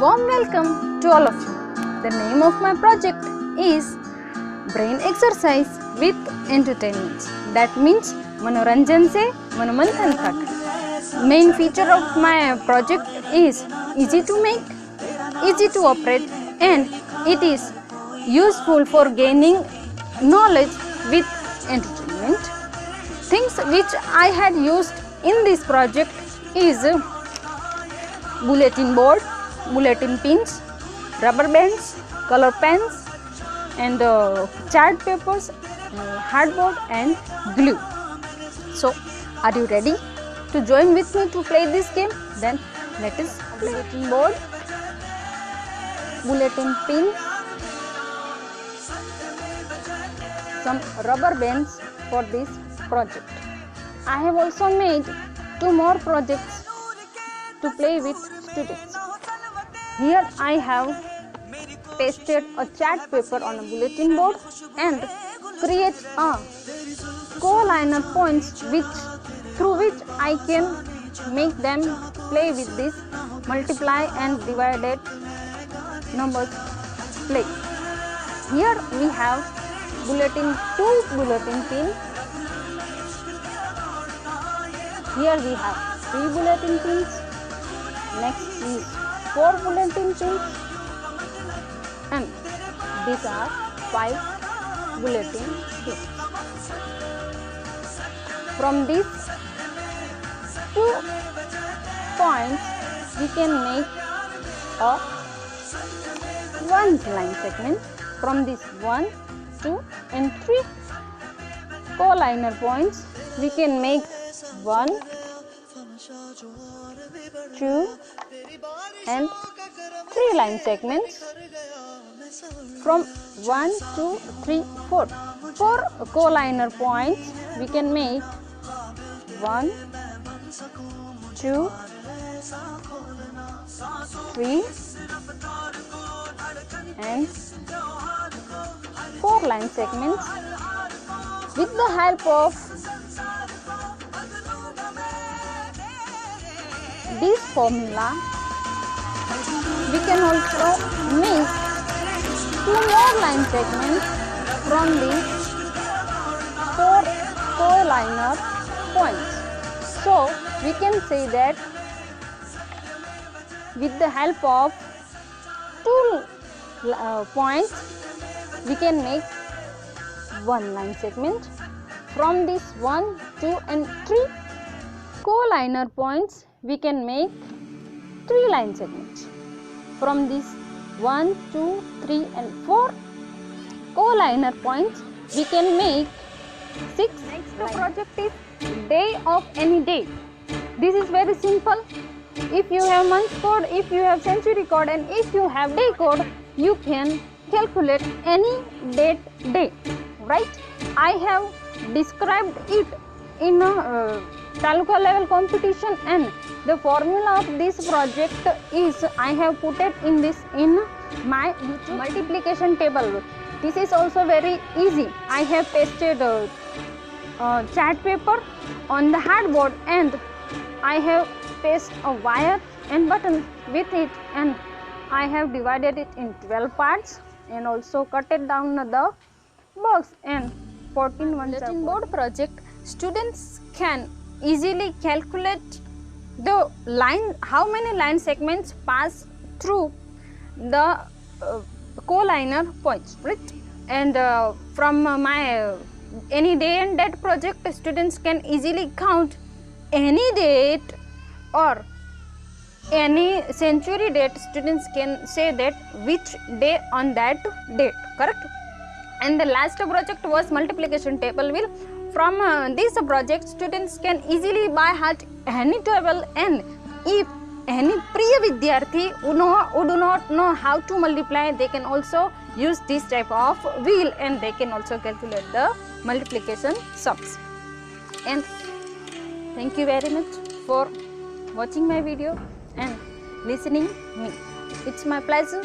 Warm welcome to all of you. The name of my project is Brain Exercise with Entertainment. That means मनोरंजन से मनोमंथन तक. Main feature of my project is easy to make, easy to operate, and it is useful for gaining knowledge with entertainment. Things which I had used in this project is bulletin board, bulletin pins, rubber bands, color pens, and chart papers, hardboard and glue. So, are you ready to join with me to play this game? Then let us play. Bulletin board, bulletin pins, some rubber bands for this project. I have also made 2 more projects to play with students. Here I have pasted a chart paper on a bulletin board and create a co-liner points through which I can make them play with this multiply and divided numbers play. Here we have 2 bulletin pins. Here we have 3 bulletin pins. Next is 4 bulletin pins, and these are 5 bulletin pins. From these 2 points we can make a 1 line segment. From this 1, 2 and 3 co-liner points we can make 1, 2 and 3 line segments. From 1, 2, 3, 4 co-liner points we can make 1, 2, 3 and 4 line segments. With the help of this formula we can also make 2 more line segments from these 4 co-liner points. So we can say that with the help of 2 points we can make 1 line segment. From this 1, 2 and 3 co-liner points we can make 3 line segments. From these 1, 2, 3 and 4 co-liner points we can make 6. Next project is day of any day. This is very simple. If you have month code, if you have century code, and if you have day code, you can calculate any date day, right? I have described it in a taluka level competition, and the formula of this project is I have put it in my YouTube multiplication table. This is also very easy. I have pasted chart paper on the hardboard and I have pasted a wire and button with it, and I have divided it in 12 parts and also cut it down the box and 14 bulletin board project. Students can easily calculate the line, how many line segments pass through the co-liner points, right? And from my any day and date project, students can easily count any date or any century date. Students can say that which day on that date, correct? And the last project was multiplication table wheel. From this project, students can easily by heart any table, and if any priya vidyarthi who do not know how to multiply, they can also use this type of wheel and they can also calculate the multiplication sums. And thank you very much for watching my video and listening me. It's my pleasure